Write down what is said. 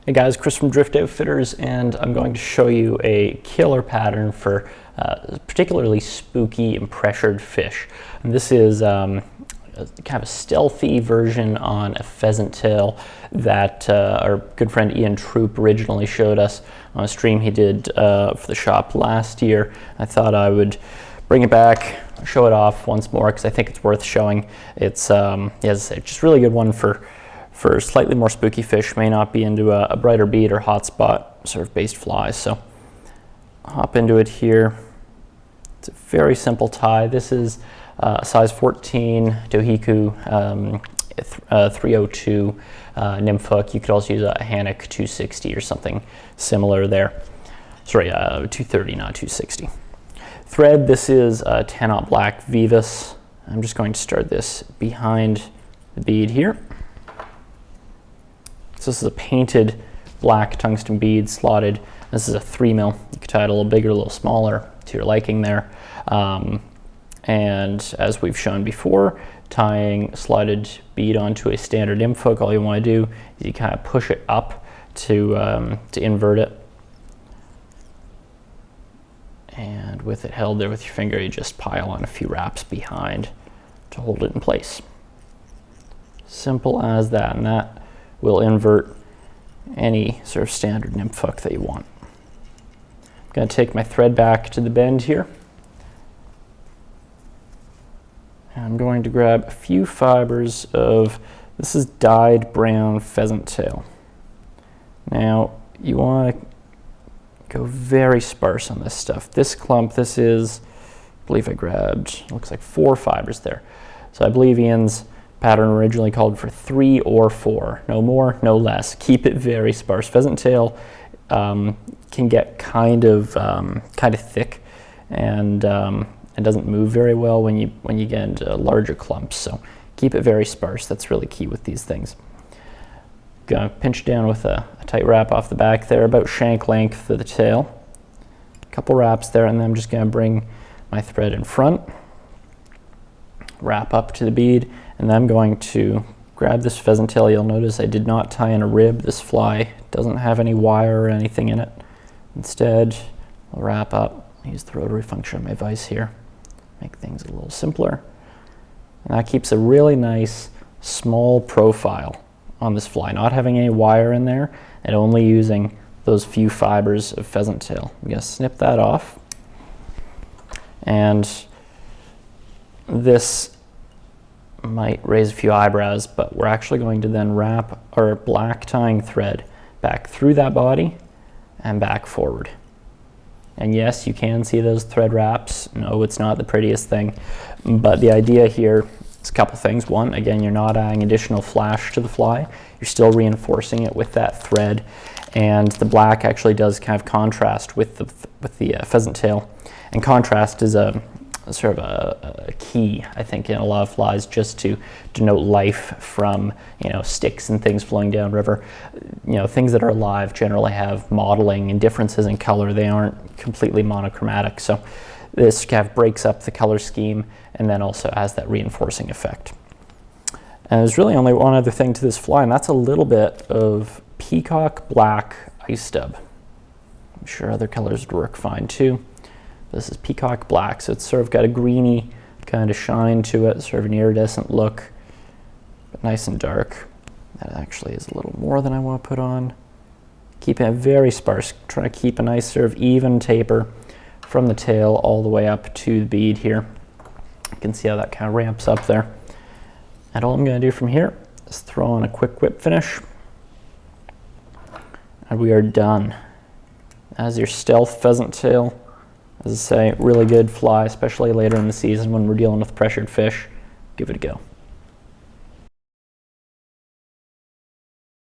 Hey guys, Chris from Drift Outfitters, and I'm going to show you a killer pattern for particularly spooky and pressured fish. And this is kind of a stealthy version on a pheasant tail that our good friend Ian Troop originally showed us on a stream he did for the shop last year. I thought I would bring it back, show it off once more because I think it's worth showing. It's as I say, just a really good one for slightly more spooky fish, may not be into a brighter bead or hotspot sort of based flies. So hop into it here. It's a very simple tie. This is size 14 Dohiku 302 Nymph hook. You could also use a Hannock 260 or something similar there. Sorry, 230, not 260. Thread, this is 10-aught black Veevus. I'm just going to start this behind the bead here. So this is a painted black tungsten bead slotted. This is a 3mm. You could tie it a little bigger, a little smaller to your liking there. And as we've shown before, tying slotted bead onto a standard nymph hook, all you want to do is you kind of push it up to invert it. And with it held there with your finger, you just pile on a few wraps behind to hold it in place. Simple as that, and that will invert any sort of standard nymph hook that you want. I'm going to take my thread back to the bend here. And I'm going to grab a few fibers of, this is dyed brown pheasant tail. Now, you want to go very sparse on this stuff. This clump, this is, I believe I grabbed, looks like 4 fibers there. So I believe Ian's pattern originally called for 3 or 4, no more, no less. Keep it very sparse. Pheasant tail can get kind of thick, and it doesn't move very well when you get into larger clumps. So keep it very sparse. That's really key with these things. Gonna pinch down with a tight wrap off the back there, about shank length for the tail. A couple wraps there, and then I'm just gonna bring my thread in front, wrap up to the bead, and then I'm going to grab this pheasant tail. You'll notice I did not tie in a rib. This fly doesn't have any wire or anything in it. Instead, I'll wrap up, use the rotary function of my vise here, make things a little simpler. And that keeps a really nice small profile on this fly, not having any wire in there and only using those few fibers of pheasant tail. I'm going to snip that off. And this might raise a few eyebrows, but we're actually going to then wrap our black tying thread back through that body and back forward. And yes, you can see those thread wraps. No, it's not the prettiest thing, but the idea here is a couple things. One, again, you're not adding additional flash to the fly. You're still reinforcing it with that thread, and the black actually does kind of contrast with the pheasant tail. And contrast is a sort of a key, I think, in a lot of flies, just to denote life from, sticks and things flowing down river. Things that are alive generally have modeling and differences in color. They aren't completely monochromatic. So this kind of breaks up the color scheme and then also has that reinforcing effect. And there's really only one other thing to this fly, and that's a little bit of Peacock Black Ice Dub. I'm sure other colors would work fine too. This is Peacock Black, so it's sort of got a greeny kind of shine to it, sort of an iridescent look, but nice and dark. That actually is a little more than I want to put on. Keeping it very sparse, trying to keep a nice sort of even taper from the tail all the way up to the bead here. You can see how that kind of ramps up there. And all I'm going to do from here is throw on a quick whip finish, and we are done. As your stealth pheasant tail. As I say, really good fly, especially later in the season when we're dealing with pressured fish. Give it a go.